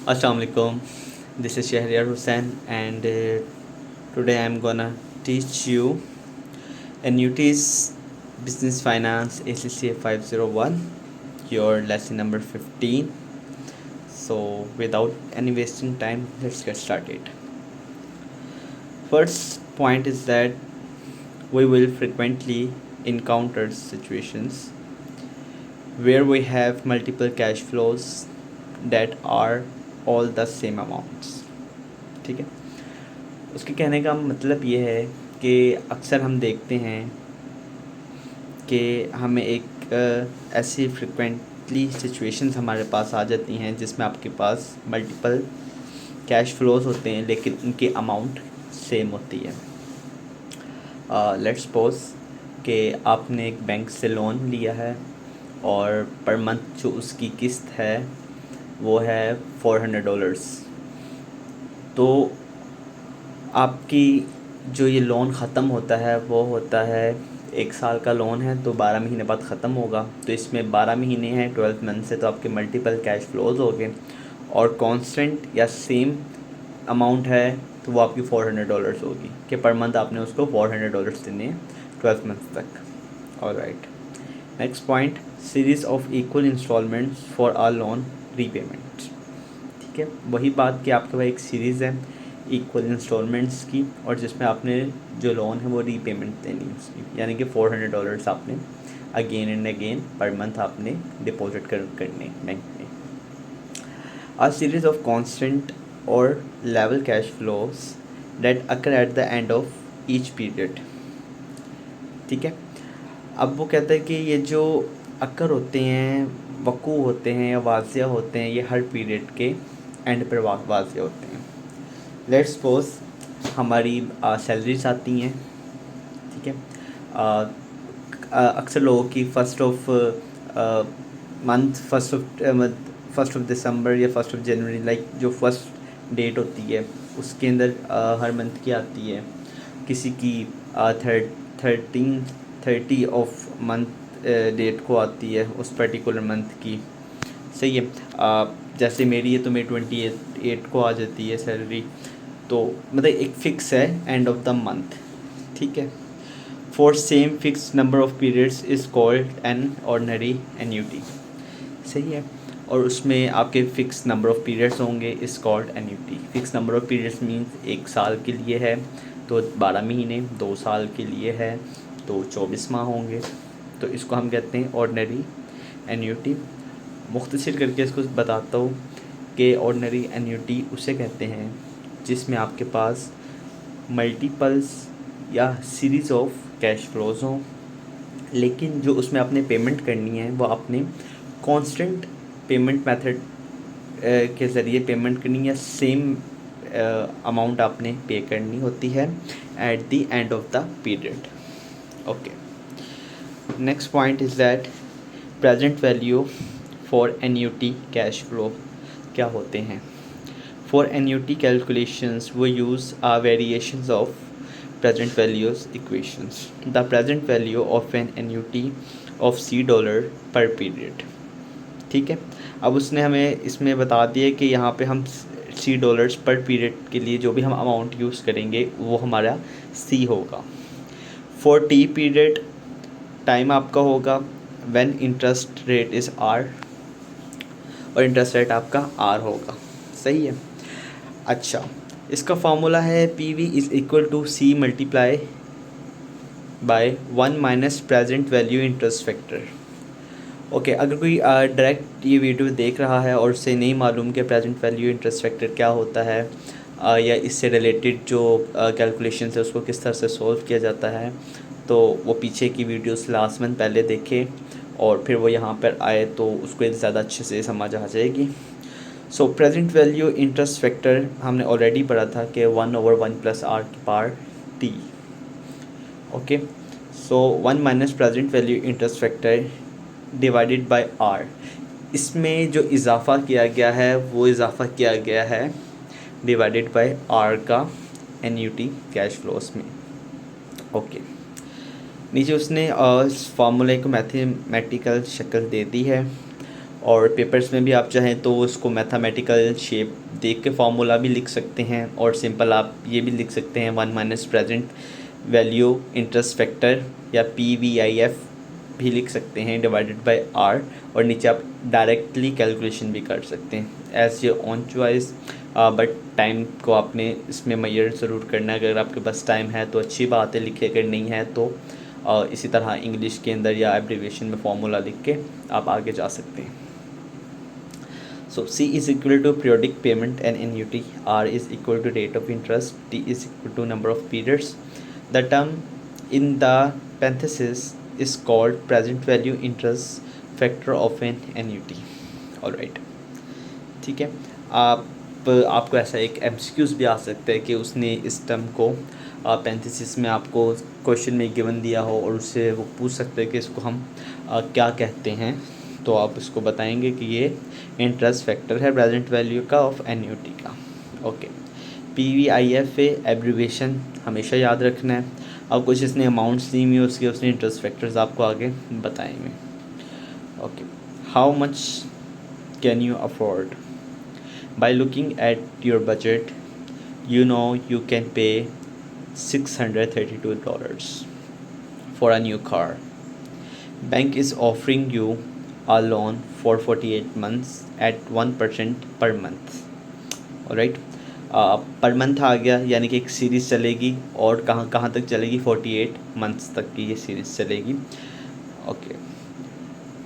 Assalamualaikum. This is Shahriar Hussain, and today I'm gonna teach you annuities business finance ACCA 501, your lesson number 15. So, without any wasting time, let's get started. First point is that we will frequently encounter situations where we have multiple cash flows that are all the same amounts. ठीक है, उसके कहने का मतलब ये है कि अक्सर हम देखते हैं कि हमें एक ऐसी फ्रिक्वेंटली सिचुएशंस हमारे पास आ जाती हैं जिसमें आपके पास मल्टीपल कैश फ्लोज होते हैं लेकिन उनकी अमाउंट सेम होती है। लेट्स सपोज कि आपने एक बैंक से लोन लिया है और पर मंथ जो उसकी किस्त है वो है $400। तो आपकी जो ये लोन ख़त्म होता है वो होता है 1 साल का लोन है, तो 12 महीने बाद ख़त्म होगा। तो इसमें 12 महीने हैं, 12 मंथ से, तो आपके मल्टीपल कैश फ्लोज हो गए और कांस्टेंट या सेम अमाउंट है तो वो आपकी $400 होगी कि पर मंथ आपने उसको $400 देने हैं 12 मंथ तक। Alright, next point, series of equal instalments for our loan repayment. ठीक है, वही बात कि आपके पास एक सीरीज़ है इक्वल इंस्टॉलमेंट्स की और जिसमें आपने जो लोन है वो रीपेमेंट देनी है उसकी, यानी कि $400 आपने again and again per month आपने डिपॉजिट करने बैंक में। अ सीरीज ऑफ कांस्टेंट और level cash flows that occur at the end of each period. ठीक है, अब वो कहता है कि ये जो अकर होते हैं, वकू होते हैं या वाजिया होते हैं, ये हर पीरियड के एंड पर वाजिया होते हैं। लेट्स सपोज हमारी सैलरीज आती हैं। ठीक है, अक्सर लोगों की first of month, first of December या फर्स्ट ऑफ जनवरी, लाइक जो फर्स्ट डेट होती है उसके अंदर हर मंथ की आती है। किसी की 30 ऑफ मंथ डेट को आती है उस पर्टिकुलर मंथ की। सही है, जैसे मेरी है तो मेरी 28 को आ जाती है सैलरी, तो मतलब एक फ़िक्स है एंड ऑफ द मंथ। ठीक है, for same fix number of periods is called an ordinary annuity. सही है, और उसमें आपके फ़िक्स नंबर ऑफ पीरियड्स होंगे is called annuity. Fix number of periods means 1 साल के लिए है तो 12 महीने, 2 साल के लिए है तो 24 माह होंगे, तो इसको हम कहते हैं ऑर्डिनरी एन्यूटी। मुख्तसर करके इसको बताता हूँ कि ऑर्डिनरी एन्यूटी उसे कहते हैं जिसमें आपके पास मल्टीपल्स या सीरीज़ ऑफ कैश फ्लोज हों, लेकिन जो उसमें आपने पेमेंट करनी है वो आपने कांस्टेंट पेमेंट मेथड के ज़रिए पेमेंट करनी है, सेम अमाउंट आपने पे करनी होती है eight the end of the period. Okay, next point is that present value for annuity cash flow क्या होते हैं। For annuity calculations, we use variations of present values equations. The present value of an annuity of $C per period. ठीक है, अब उसने हमें इसमें बता दिया कि यहाँ पे हम $C पर पीरियड के लिए जो भी हम अमाउंट यूज़ करेंगे वो हमारा C होगा। फॉर T पीरियड टाइम आपका होगा when interest rate is R, और इंटरेस्ट रेट आपका R होगा। सही है, अच्छा, इसका फार्मूला है PV is equal to C multiply by 1 minus present value interest factor. Okay, अगर कोई डायरेक्ट ये वीडियो देख रहा है और उसे नहीं मालूम कि प्रेजेंट वैल्यू इंटरेस्ट फैक्टर क्या होता है या इससे रिलेटेड जो कैलकुलेशन है उसको किस तरह से सॉल्व किया जाता है, तो वो पीछे की वीडियोस लास्ट मंथ पहले देखे और फिर वो यहाँ पर आए तो उसको ज़्यादा अच्छे से समझ आ जाएगी। सो प्रेजेंट वैल्यू इंटरेस्ट फैक्टर हमने ऑलरेडी पढ़ा था कि 1/1 + R⁻T। Okay, so 1 minus present value interest factor divided by R। इसमें जो इजाफ़ा किया गया है वो इजाफ़ा किया गया है डिवाइडेड बाय R का एन्यूटी कैश फ्लोस में। ओके, नीचे उसने फार्मूले को मैथमेटिकल शक्ल दे दी है और पेपर्स में भी आप चाहें तो उसको मैथमेटिकल शेप देख के फार्मूला भी लिख सकते हैं, और सिंपल आप ये भी लिख सकते हैं 1 minus present value interest factor, या PVIF भी लिख सकते हैं डिवाइडेड बाय R, और नीचे आप डायरेक्टली कैलकुलेशन भी कर सकते हैं as your own choice. But time को आपने इसमें मेजर ज़रूर करना है। अगर आपके पास टाइम है तो अच्छी बात है, लिखे, अगर नहीं है तो इसी तरह इंग्लिश के अंदर या एब्रीविएशन में फार्मूला लिख के आप आगे जा सकते हैं। So C is equal to periodic payment and annuity, R is equal to rate of interest, T is equal to number of periods. The term in the parenthesis is called present value interest factor of an annuity. Alright, ठीक है। आपको ऐसा एक MCQs भी आ सकता है कि उसने इस टर्म को पैरेंथेसिस में आपको क्वेश्चन में गिवन दिया हो और उससे वो पूछ सकते हैं कि इसको हम क्या कहते हैं, तो आप इसको बताएंगे कि ये इंटरेस्ट फैक्टर है प्रेजेंट वैल्यू का ऑफ एन्यूटी का। ओके, PVIF एब्रीविएशन हमेशा याद रखना है। अब कुछ इसने अमाउंट्स दी हुई उसके उसने इंटरेस्ट फैक्टर्स आपको आगे बताएंगे। Okay, how much can you afford? By looking at your budget you know you can pay $632 for a new car. Bank is offering you a loan for 48 months at 1% per month. Alright, per month आ गया, यानी कि एक series चलेगी और कहाँ कहाँ तक चलेगी, 48 मंथ्स तक की ये सीरीज़ चलेगी। Okay,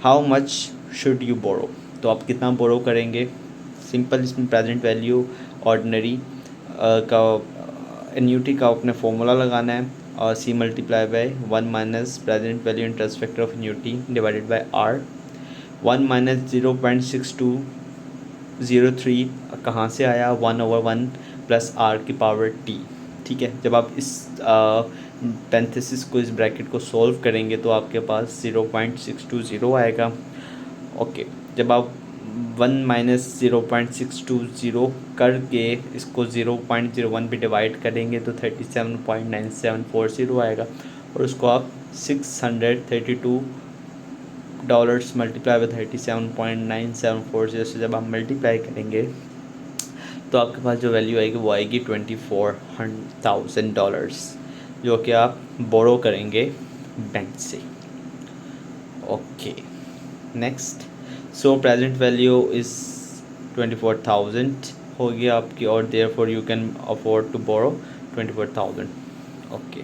how much should you borrow? तो आप कितना बोरो करेंगे? सिंपल, इसमें प्रेजेंट वैल्यू ऑर्डिनरी का एन्यूटी का अपने फॉर्मूला लगाना है, और C multiply by 1 minus present value interest factor of annuity divided by R। 1 minus 0.6203 कहाँ से आया, 1/1 प्लस R की पावर T। ठीक है, जब आप इस पैरेंथेसिस को, इस ब्रैकेट को सॉल्व करेंगे तो आपके पास 0.620 आएगा। ओके, जब आप 1 माइनस 0.620 करके इसको 0.01 भी डिवाइड करेंगे तो 37.9740 आएगा, और उसको आप $632 मल्टीप्लाई बाई 37.9740 से जब आप मल्टीप्लाई करेंगे तो आपके पास जो वैल्यू आएगी वो आएगी $24,000, जो कि आप बोरो करेंगे बैंक से। Okay, next, so present value is 24,000 हो गया आपकी, और therefore you can afford to borrow 24,000। Okay,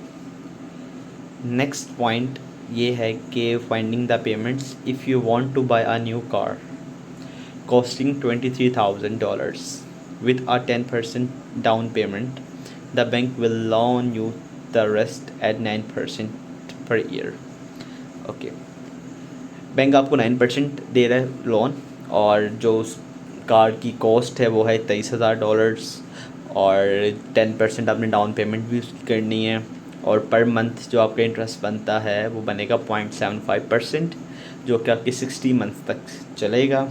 next point ये है कि finding the payments if you want to buy a new car costing $23,000 with a 10% down payment, the bank will loan you the rest at 9% per year. Okay, bank आपको 9% दे रहा है loan, और जो उस car की कॉस्ट है वो है $23,000, और 10% आपने डाउन पेमेंट भी करनी है, और पर मंथ जो आपका इंटरेस्ट बनता है वो बनेगा 0.75%, जो कि आपकी 60 मंथ तक चलेगा।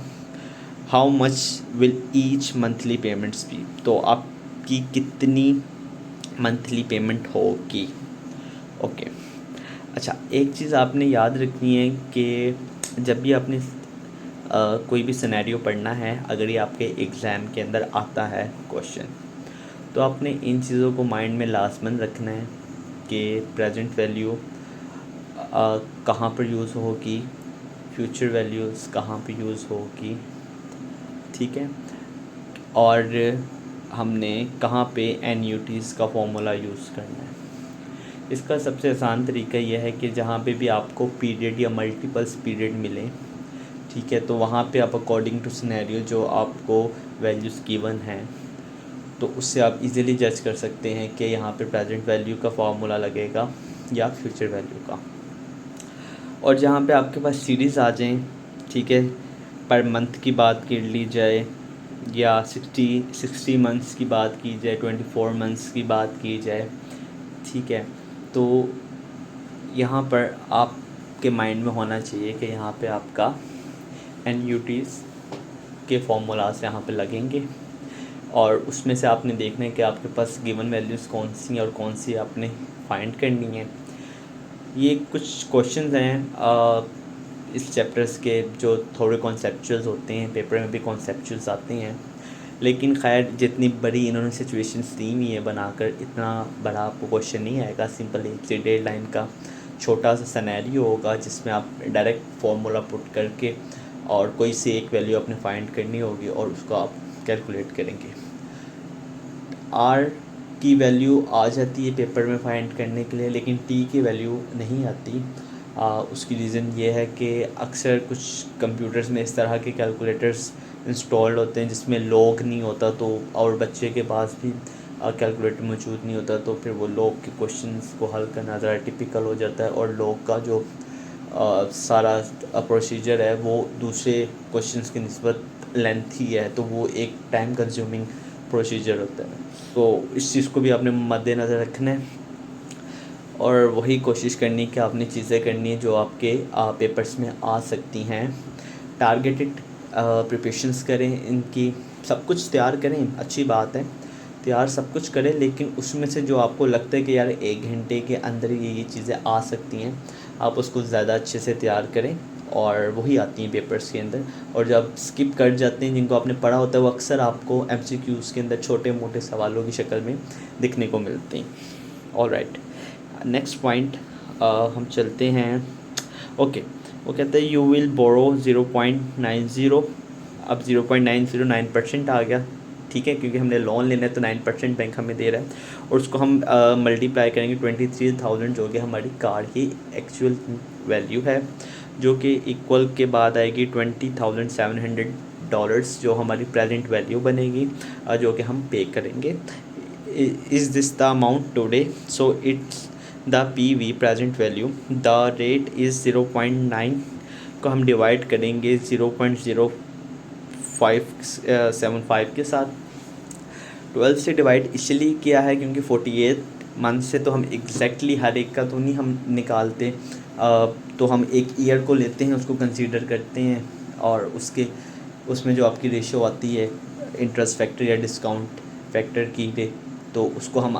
How much will each monthly payments be? तो आपकी कितनी मंथली पेमेंट होगी? ओके, अच्छा, एक चीज़ आपने याद रखनी है कि जब भी आपने कोई भी सिनेरियो पढ़ना है, अगर ये आपके एग्ज़ाम के अंदर आता है क्वेश्चन, तो आपने इन चीज़ों को माइंड में लाजमन रखना है कि प्रेजेंट वैल्यू कहाँ पर यूज़ होगी, फ्यूचर वैल्यूज़ कहाँ पर यूज़ होगी, ठीक है, और हमने कहाँ पे एन्यूटीज़ का फॉर्मूला यूज़ करना है। इसका सबसे आसान तरीका यह है कि जहाँ पे भी आपको पीरियड या मल्टीपल्स पीरियड मिले, ठीक है, तो वहाँ पे आप अकॉर्डिंग टू सिनेरियो जो आपको वैल्यूज़ गिवन हैं, तो उससे आप इजीली जज कर सकते हैं कि यहाँ पे प्रेजेंट वैल्यू का फार्मूला लगेगा या फ्यूचर वैल्यू का। और जहाँ पे आपके पास सीरीज़ आ जाएं, ठीक है, पर मंथ की बात कर ली जाए, या 60 मंथ्स की बात की जाए, 24 मंथ्स की बात की जाए, ठीक है, तो यहाँ पर आपके माइंड में होना चाहिए कि यहाँ पे आपका एन्यूटीज़ के फॉर्मूलाज यहाँ पे लगेंगे, और उसमें से आपने देखना है कि आपके पास गिवन वैल्यूज़ कौन सी और कौन सी आपने फाइंड करनी है। ये कुछ क्वेश्चंस हैं, इस चैप्टर्स के जो थोड़े कॉन्सेप्चुअल्स होते हैं, पेपर में भी कॉन्सेप्चुअल्स आते हैं, लेकिन खैर जितनी बड़ी इन्होंने सिचुएशंस दी हुई है बनाकर, इतना बड़ा आपको क्वेश्चन नहीं आएगा। सिंपल एक से डेढ़ लाइन का छोटा सा सिनेरियो होगा जिसमें आप डायरेक्ट फार्मूला पुट करके और कोई से एक वैल्यू आपने फाइंड करनी होगी और उसको आप कैलकुलेट करेंगे। आर की वैल्यू आ जाती है पेपर में फाइंड करने के लिए, लेकिन टी की वैल्यू नहीं आती। उसकी रीज़न ये है कि अक्सर कुछ कंप्यूटर्स में इस तरह के कैलकुलेटर्स इंस्टॉल्ड होते हैं जिसमें लॉग नहीं होता, तो और बच्चे के पास भी कैलकुलेटर मौजूद नहीं होता, तो फिर वो लॉग के क्वेश्चंस को हल करना ज़रा टिपिकल हो जाता है, और लॉग का जो सारा प्रोसीजर है वो दूसरे क्वेश्चंस की निस्बत लेंथी है, तो वो एक टाइम कंज्यूमिंग प्रोसीजर होता है। तो इस चीज़ को भी आपने मद्देनज़र रखना है और वही कोशिश करनी कि आपने चीज़ें करनी है जो आपके पेपर्स में आ सकती हैं। टारगेटेड प्रिपरेशंस करें, इनकी सब कुछ तैयार करें, अच्छी बात है, तैयार सब कुछ करें, लेकिन उसमें से जो आपको लगता है कि यार 1 घंटे के अंदर ये चीज़ें आ सकती हैं, आप उसको ज़्यादा अच्छे से तैयार करें और वही आती हैं पेपर्स के अंदर। और जब स्किप कर जाते हैं जिनको आपने पढ़ा होता है, वो अक्सर आपको MCQs के अंदर छोटे मोटे सवालों की शक्ल में दिखने को मिलते हैं। ऑलराइट, नेक्स्ट पॉइंट हम चलते हैं। ओके, वो कहते हैं यू विल बोरो 0.90, अब 0.909% आ गया, ठीक है, क्योंकि हमने लोन लेना है तो 9% बैंक हमें दे रहा है, और उसको हम मल्टीप्लाई करेंगे 23,000 जो कि हमारी कार की एक्चुअल वैल्यू है, जो कि इक्वल के बाद आएगी $20,700 जो हमारी प्रेजेंट वैल्यू बनेगी, जो कि हम पे करेंगे। Is this the amount today, so it's the PV present value. The rate is 0.9 को हम डिवाइड करेंगे 0.0575 के साथ। 12 से डिवाइड इसलिए किया है क्योंकि 48 मंथ से तो हम एग्जैक्टली हर एक का तो नहीं हम निकालते, तो हम एक ईयर को लेते हैं, उसको कंसीडर करते हैं, और उसमें जो आपकी रेशो आती है इंटरेस्ट फैक्टर या डिस्काउंट फैक्टर की, तो उसको हम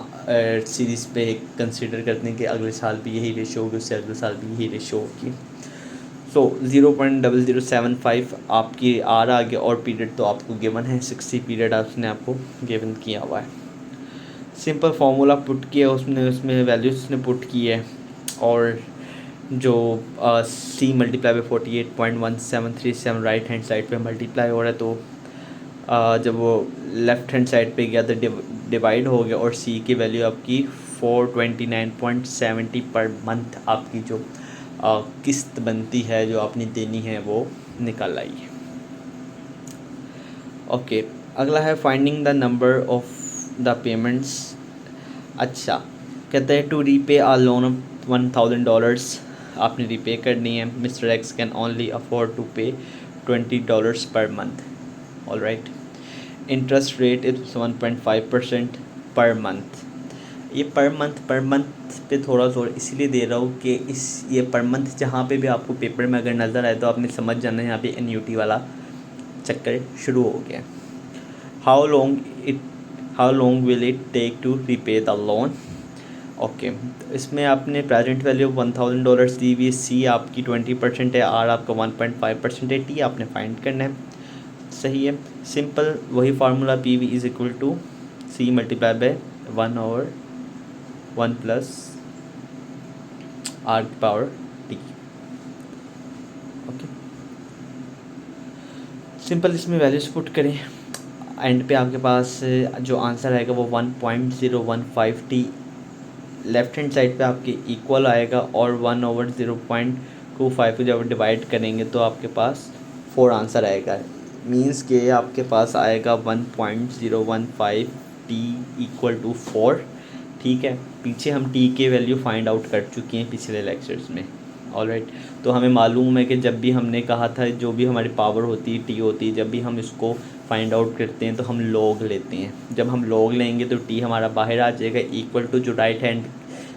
सीरीज़ पे कंसीडर करते हैं कि अगले साल भी यही रेशो होगी, उससे अगले साल भी यही रेशो होगी। सो 0.0075 आपकी आर आ गया, और पीरियड तो आपको गिवन है 60 पीरियड आपने आपको गिवन किया हुआ है। सिंपल फार्मूला पुट किया उसमें वैल्यूज उसने पुट की है, और जो C multiply by 48.1737 right hand side पे मल्टीप्लाई हो रहा है, तो जब वो लेफ़्ट हैंड साइड पे गया तो डिवाइड हो गया, और C की वैल्यू आपकी 429.70 पर मंथ आपकी जो किस्त बनती है जो आपने देनी है वो निकल आई है। ओके, अगला है finding the number of the payments. अच्छा, कहते हैं to repay a loan of $1,000 आपने रीपे करनी है। Mister X can only afford to pay $20 per month. Alright, interest rate is 1.5% per month. ये पर मंथ पे थोड़ा जोर इसलिए दे रहा हूँ कि ये पर मंथ जहाँ पे भी आपको पेपर में अगर नज़र आए तो आपने समझ जाना है यहाँ पे एन्यूटी वाला चक्कर शुरू हो गया। How long will it take to repay the loan. Okay, इसमें आपने प्रेजेंट वैल्यू $1,000 दी हुई, C आपकी 20% है, R आपका 1.5% है, T आपने फाइंड करना है। सही है, सिंपल वही formula PV is equal to C multiply by 1/1 plus R की पावर T। ओके, सिंपल इसमें वैल्यूज पुट करें, एंड पे आपके पास जो आंसर आएगा वो 1.015T लेफ़्ट हैंड साइड पे आपके इक्वल आएगा, और 1/0.25 को जब डिवाइड करेंगे तो आपके पास 4 आंसर आएगा। मींस के आपके पास आएगा 1.015T इक्वल टू 4। ठीक है, पीछे हम T के वैल्यू फाइंड आउट कर चुके हैं पिछले लेक्चर्स में। ऑलराइट, तो हमें मालूम है कि जब भी हमने कहा था जो भी हमारी पावर होती है T होती है, जब भी हम इसको फाइंड आउट करते हैं तो हम लॉग लेते हैं। जब हम लॉग लेंगे तो T हमारा बाहर आ जाएगा, इक्वल टू जो राइट हैंड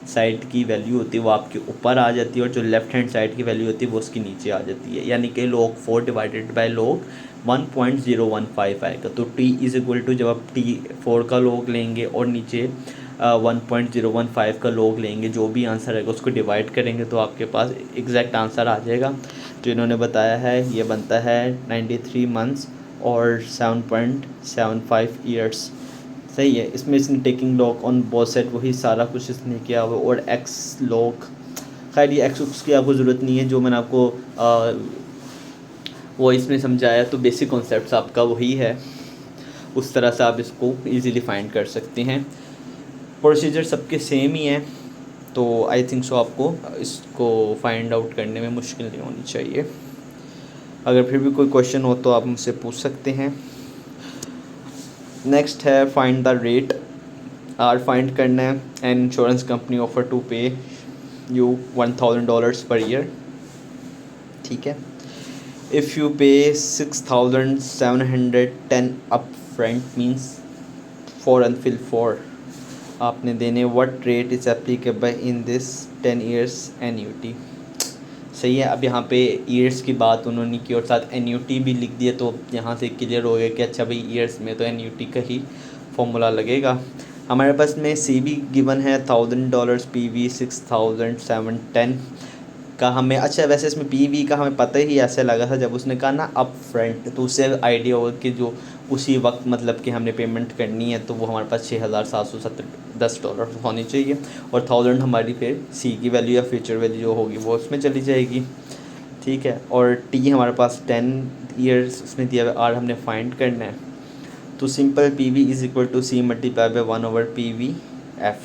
साइड की वैल्यू होती है वो आपके ऊपर आ जाती है, और जो लेफ़्ट हैंड साइड की वैल्यू होती है वो उसके नीचे आ जाती है, यानी कि log 4 डिवाइडेड बाय log 1.015 आएगा। तो T इज़ इक्वल टू जब आप T4 का log लेंगे और नीचे 1.015 का लोग लेंगे, जो भी आंसर आएगा उसको डिवाइड करेंगे तो आपके पास एग्जैक्ट आंसर आ जाएगा। जो इन्होंने बताया है ये बनता है 93 मंथ्स और 7.75 ईयर्स। सही है। इसमें इसने taking log on both side वही सारा कुछ इसने किया हुआ, और एक्स लॉग, खैर ये एक्स की आपको ज़रूरत नहीं है, जो मैंने आपको वो इसमें समझाया तो बेसिक कॉन्सेप्ट्स आपका वही है, उस तरह से आप इसको इजीली फाइंड कर सकते हैं। प्रोसीजर सबके सेम ही है, तो आई थिंक सो आपको इसको फाइंड आउट करने में मुश्किल नहीं होनी चाहिए। अगर फिर भी कोई क्वेश्चन हो तो आप मुझसे पूछ सकते हैं। नेक्स्ट है find the rate. R find करना है। An insurance company offer to pay you $1000 per year. ठीक है। If you pay 6710 up front means for अनफिल फॉर आपने देने what rate is applicable in this 10 years annuity. सही है। अब यहाँ पे ईयर्स की बात उन्होंने की और साथ एन्यूटी भी लिख दिया, तो यहाँ से क्लियर हो गया कि अच्छा भाई ईयर्स में तो एन्यूटी का ही फॉर्मूला लगेगा। हमारे पास में सी भी गिवन है $1000, पी वी 6710 का हमें, अच्छा वैसे इसमें पी वी का हमें पता ही ऐसे लगा था जब उसने कहा ना अप फ्रंट, तो उससे आइडिया होगा कि जो उसी वक्त मतलब कि हमने पेमेंट करनी है तो वो हमारे पास $6710 होनी चाहिए, और 1000 हमारी फिर सी की वैल्यू या फ्यूचर वैल्यू जो होगी वो उसमें चली जाएगी। ठीक है। और टी हमारे पास 10 ईयर्स उसमें दिया हुआ, आर हमने फाइंड करना है, तो simple P V is equal to C multiply by 1/पी एफ।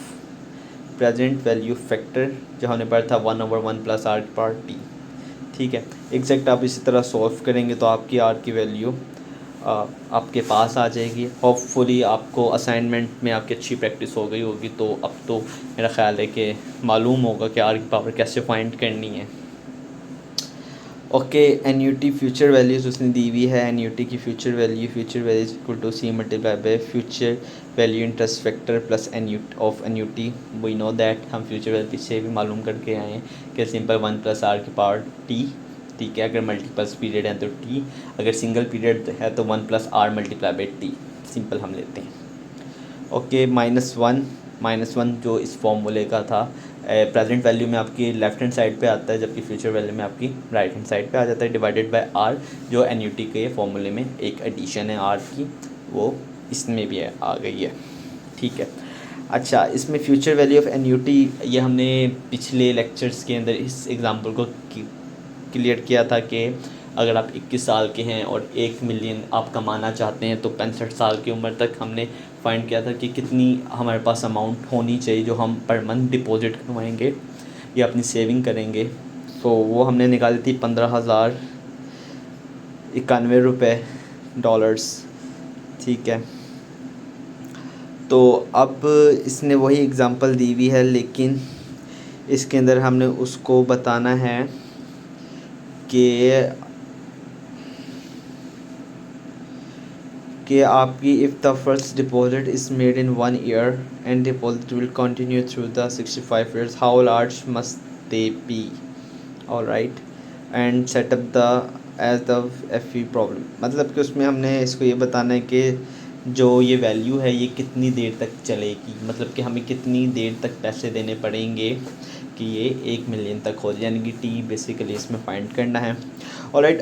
प्रेजेंट वैल्यू फैक्टर जो हमने पढ़ा था 1/1 + आर पार टी। ठीक है। एग्जैक्ट आप इसी तरह सॉल्व करेंगे तो आपकी आर की वैल्यू आपके पास आ जाएगी। होपफुली आपको असाइनमेंट में आपकी अच्छी प्रैक्टिस हो गई होगी, तो अब तो मेरा ख़्याल है कि मालूम होगा कि आर की पावर कैसे फाइंड करनी है। ओके। एन्यूटी फ्यूचर वैल्यूज़ उसने दी हुई है। एन्यूटी की future value is equal to C multiply by future value interest factor plus annuity. We know that हम फ्यूचर वैल्यू पीछे भी मालूम करके आए हैं कि सिंपल 1 + आर की पावर टी। ठीक है। अगर मल्टीपल्स पीरियड है तो टी, अगर सिंगल पीरियड है तो 1 + R multiply by T, simple हम लेते हैं। ओके। -1 जो इस फॉर्मूले का था, प्रेजेंट वैल्यू में आपकी लेफ्ट हैंड साइड पे आता है, जबकि फ्यूचर वैल्यू में आपकी राइट हैंड साइड पे आ जाता है, डिवाइडेड बाय आर, जो एन्यूटी के फॉर्मूले में एक एडिशन है आर की, वो इसमें भी आ गई है। ठीक है। अच्छा, इसमें फ्यूचर वैल्यू ऑफ एन्यूटी ये हमने पिछले लेक्चर्स के अंदर इस एग्जांपल को क्लियर किया था कि अगर आप 21 साल के हैं और 1 मिलियन आप कमाना चाहते हैं तो 65 साल की उम्र तक हमने फाइंड किया था कि कितनी हमारे पास अमाउंट होनी चाहिए जो हम पर मंथ डिपॉजिट करवाएंगे या अपनी सेविंग करेंगे। तो वो हमने निकाली थी 15,091 डॉलर्स। ठीक है। तो अब इसने वही एग्ज़ाम्पल दी हुई है, लेकिन इसके अंदर हमने उसको बताना है कि आपकी if the first deposit is made in 1 year and deposit will continue through the 65 years, how large must they be. Alright. And set up the as the F E problem, मतलब कि उसमें हमने इसको ये बताना है कि जो ये वैल्यू है ये कितनी देर तक चलेगी, मतलब कि हमें कितनी देर तक पैसे देने पड़ेंगे कि ये 1 मिलियन तक हो जाए, यानी कि टी बेसिकली इसमें फाइंड करना है। ऑलराइट।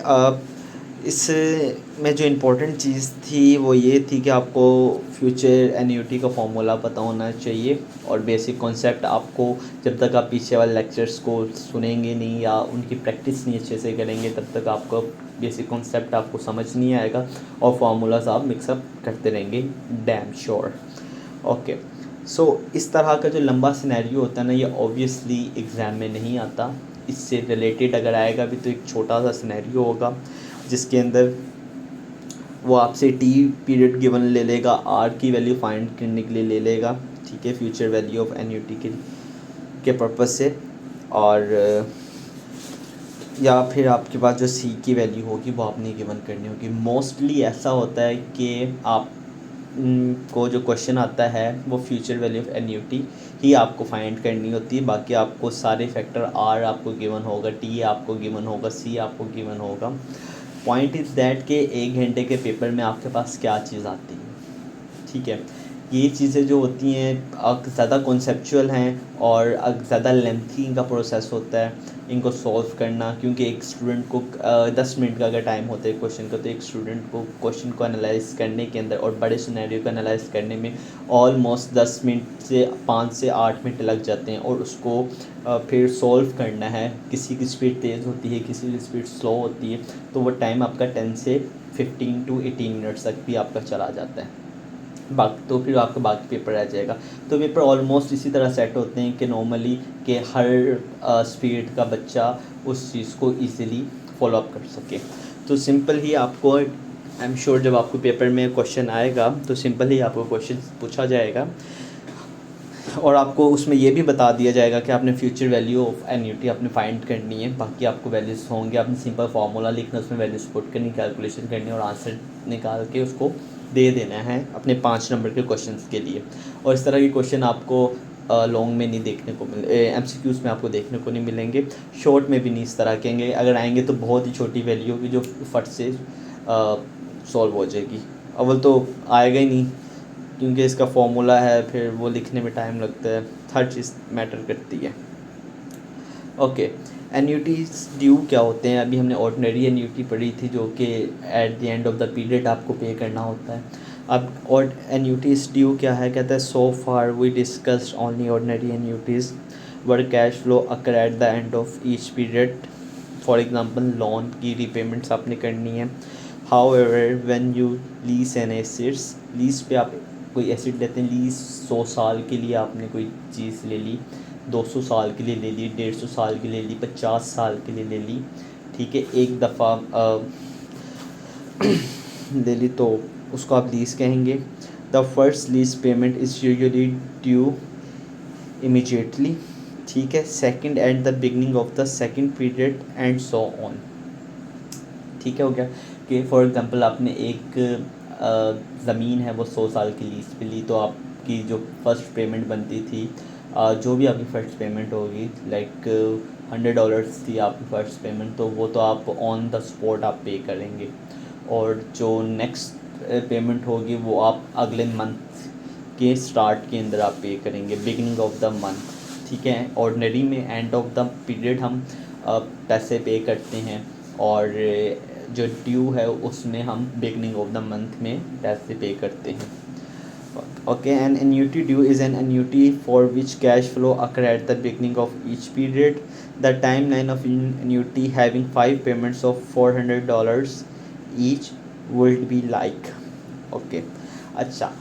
इसमें जो इम्पोर्टेंट चीज़ थी वो ये थी कि आपको फ्यूचर एन्यूटी का फॉर्मूला पता होना चाहिए, और बेसिक कॉन्सेप्ट आपको जब तक आप पीछे वाले लेक्चर्स को सुनेंगे नहीं या उनकी प्रैक्टिस नहीं अच्छे से करेंगे तब तक आपको बेसिक कॉन्सेप्ट आपको समझ नहीं आएगा, और फार्मूलाज आप मिक्सअप करते रहेंगे, डैम श्योर। ओके। सो इस तरह का जो लंबा सिनेरियो होता है ना, ये ऑब्वियसली एग्ज़ाम में नहीं आता। इससे रिलेटेड अगर आएगा भी तो एक छोटा सा सिनेरियो होगा जिसके अंदर वो आपसे टी पीरियड गिवन ले लेगा, आर की वैल्यू फाइंड करने के लिए ले लेगा। ठीक है। फ्यूचर वैल्यू ऑफ एन्यूटी के पर्पज़ से, और या फिर आपके पास जो सी की वैल्यू होगी वो आपने गिवन करनी होगी। मोस्टली ऐसा होता है कि आप को जो क्वेश्चन आता है वो फ्यूचर वैल्यू ऑफ एन्यूटी ही आपको फाइंड करनी होती है, बाकी आपको सारे फैक्टर आर आपको गिवन होगा, टी आपको गिवन होगा, सी आपको गिवन होगा। पॉइंट इज़ दैट कि 1 घंटे के पेपर में आपके पास क्या चीज़ आती है। ठीक है। ये चीज़ें जो होती हैं ज़्यादा कॉन्सेप्चुअल हैं और ज़्यादा लेंथी इनका प्रोसेस होता है इनको सॉल्व करना, क्योंकि एक स्टूडेंट को 10 मिनट का अगर टाइम होता है क्वेश्चन का, तो एक स्टूडेंट को क्वेश्चन को एनालाइज करने के अंदर और बड़े सिनेरियो को एनालाइज करने में ऑलमोस्ट 10 मिनट से 5 से 8 मिनट लग जाते हैं, और उसको फिर सॉल्व करना है। किसी की स्पीड तेज़ होती है, किसी की स्पीड स्लो होती है, तो वो टाइम आपका 10 से 15 टू 18 मिनट्स तक भी आपका चला जाता है। बाकी तो फिर आपका बाकी पेपर रह जाएगा। तो पेपर ऑलमोस्ट इसी तरह सेट होते हैं कि नॉर्मली कि हर स्पीड का बच्चा उस चीज़ को ईज़िली फॉलो अप कर सके। तो सिंपल ही आपको, आई एम श्योर जब आपको पेपर में क्वेश्चन आएगा तो सिंपल ही आपको क्वेश्चन पूछा जाएगा, और आपको उसमें ये भी बता दिया जाएगा कि आपने फ्यूचर वैल्यू ऑफ एन्युटी आपने फाइंड करनी है। बाकी आपको वैल्यूज़ होंगे, आपने सिंपल फार्मूला लिखना, उसमें वैल्यूज पुट करनी, कैलकुलेशन करनी और आंसर निकाल के उसको दे देना है अपने 5 नंबर के क्वेश्चंस के लिए। और इस तरह के क्वेश्चन आपको लॉन्ग में नहीं देखने को MCQs में आपको देखने को नहीं मिलेंगे, शॉर्ट में भी नहीं इस तरह के अगर आएंगे तो बहुत ही छोटी वैल्यू होगी जो फट से सॉल्व हो जाएगी। अव्वल तो आएगा ही नहीं, क्योंकि इसका फॉर्मूला है, फिर वो लिखने में टाइम लगता है, हर चीज़ मैटर करती है। ओके, एन्युटीज ड्यू क्या होते हैं? अभी हमने ऑर्डिनरी एन्युटी पढ़ी थी जो कि eight the end of the period आपको पे करना होता है। अब और एन्युटीज ड्यू क्या है? कहता है so far we discussed only ordinary annuities where cash flow occur at the end of each period. For example loan की रीपेमेंट्स आपने करनी है। However when you lease an assets, lease पे आप कोई एसेट लेते हैं, लीज 100 साल के लिए आपने कोई चीज़ ले ली, 200 साल के लिए ले ली, 150 साल के लिए ली, 50 साल के लिए ले ली, ठीक है, एक दफ़ा ले ली, तो उसको आप लीज़ कहेंगे। The first lease payment is usually due immediately, ठीक है, second at the beginning of the second period and so on. ठीक है, हो गया कि फॉर एग्जांपल आपने एक ज़मीन है वो 100 साल की लीज़ पे ली, तो आपकी जो फर्स्ट पेमेंट बनती थी, जो भी आपकी फ़र्स्ट पेमेंट होगी, लाइक $100 थी आपकी फ़र्स्ट पेमेंट, तो वो तो आप ऑन द स्पॉट आप पे करेंगे। और जो नेक्स्ट पेमेंट होगी वो आप अगले मंथ के स्टार्ट के अंदर आप पे करेंगे, बिगिनिंग ऑफ द मंथ, ठीक है। ऑर्डिनरी में एंड ऑफ द पीरियड हम पैसे पे करते हैं, और जो ड्यू है उसमें हम बिगनिंग ऑफ द मंथ में पैसे पे करते हैं। Okay, an annuity due is an annuity for which cash flow occur at the beginning of each period. The timeline of an annuity having 5 payments of $400 each would be like. Okay, अच्छा,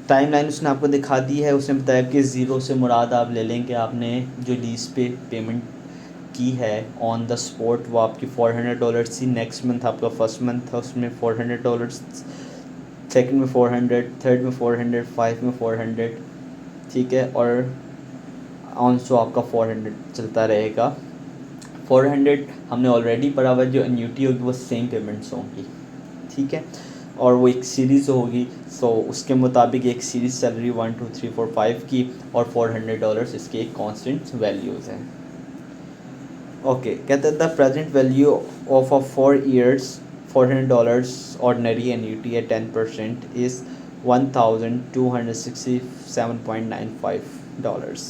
timeline उसने आपको दिखा दी है। उसने बताया कि zero से मुराद आप ले लें कि आपने जो लीज़ पे पेमेंट की है ऑन द स्पॉट वो आपकी $400 थी। नेक्स्ट मंथ आपका फर्स्ट मंथ था, उसमें $400, सेकंड में 400, थर्ड में 400, 5 में 400, ठीक है, और ऑन सो आपका 400 चलता रहेगा। 400 हमने ऑलरेडी पढ़ा हुआ, जो एन्युटी होगी वो सेम पेमेंट्स होंगी, ठीक है, और वो एक सीरीज़ होगी। सो उसके मुताबिक एक सीरीज़ चल रही 1 2 3 4 5 की, और $400 इसके एक कॉन्स्टेंट वैल्यूज़ हैं। ओके, कहते हैं the present value of a 4 years $400 ordinary annuity at 10% is $1,267.95।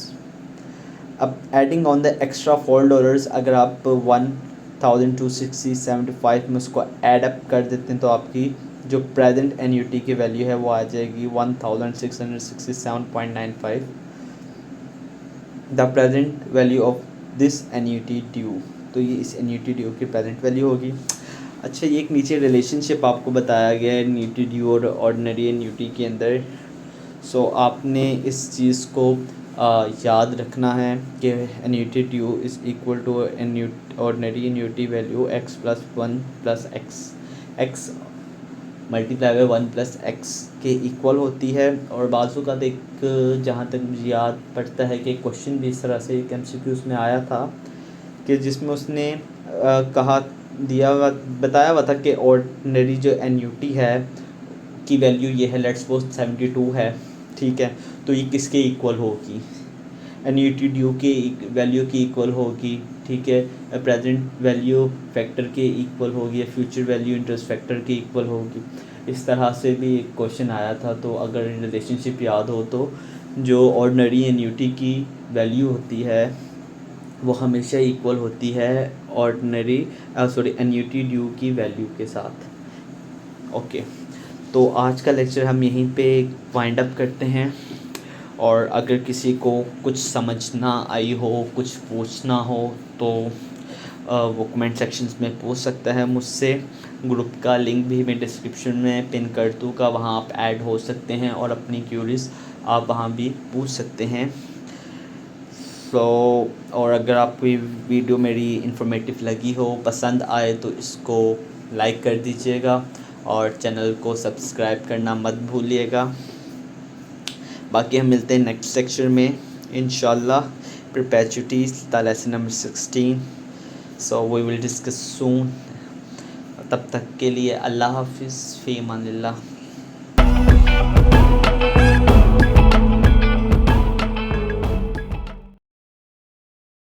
अब एडिंग ऑन द एक्स्ट्रा $4, अगर आप 1,260.75 में उसको ऐड अप कर देते हैं तो आपकी जो प्रेजेंट एन्युटी की वैल्यू है वो आ जाएगी 1,667.95, the present value of this annuity due. तो ये इस एन्युटी ड्यू की प्रेजेंट वैल्यू होगी। अच्छा, ये एक नीचे रिलेशनशिप आपको बताया गया है एन्युटी ड्यू और ऑर्डिनरी एन्युटी के अंदर। सो आपने इस चीज़ को याद रखना है कि annuity due is equal to ordinary annuity value x + 1 + x multiply by 1 + x के इक्वल होती है। और बाजू का देख, जहाँ तक मुझे याद पड़ता है कि क्वेश्चन भी इस तरह से एक MCQs में आया था कि जिसमें उसने कहा दिया हुआ बताया हुआ था कि ऑर्डिनरी जो एन्युटी है की वैल्यू ये है, लेट्स सपोज 72 है, ठीक है, तो ये किसके इक्वल होगी? एन्यूटी ड्यू के वैल्यू की इक्वल होगी, ठीक है, प्रेजेंट वैल्यू फैक्टर के इक्वल होगी, या फ्यूचर वैल्यू इंटरेस्ट फैक्टर के इक्वल होगी। इस तरह से भी एक क्वेश्चन आया था। तो अगर रिलेशनशिप याद हो तो जो ऑर्डिनरी एन्यूटी की वैल्यू होती है वो हमेशा इक्वल होती है ऑर्डिनरी एन्यूटी ड्यू की वैल्यू के साथ। ओके, तो आज का लेक्चर हम यहीं पे वाइंड अप करते हैं। और अगर किसी को कुछ समझ ना आई हो, कुछ पूछना हो, तो वो कमेंट सेक्शंस में पूछ सकता है मुझसे। ग्रुप का लिंक भी मैं डिस्क्रिप्शन में पिन कर दूँगा, वहाँ आप ऐड हो सकते हैं और अपनी क्यूरीज आप वहाँ भी पूछ सकते हैं। सो और अगर आपको ये वीडियो मेरी इन्फॉर्मेटिव लगी हो, पसंद आए, तो इसको लाइक कर दीजिएगा और चैनल को सब्सक्राइब करना मत भूलिएगा। बाकी हम मिलते हैं नेक्स्ट सेक्शन में इंशाल्लाह, perpetuities the lesson number 16। So we will discuss soon. तब तक के लिए अल्लाह हाफिज़, फ़ी अमानिल्लाह।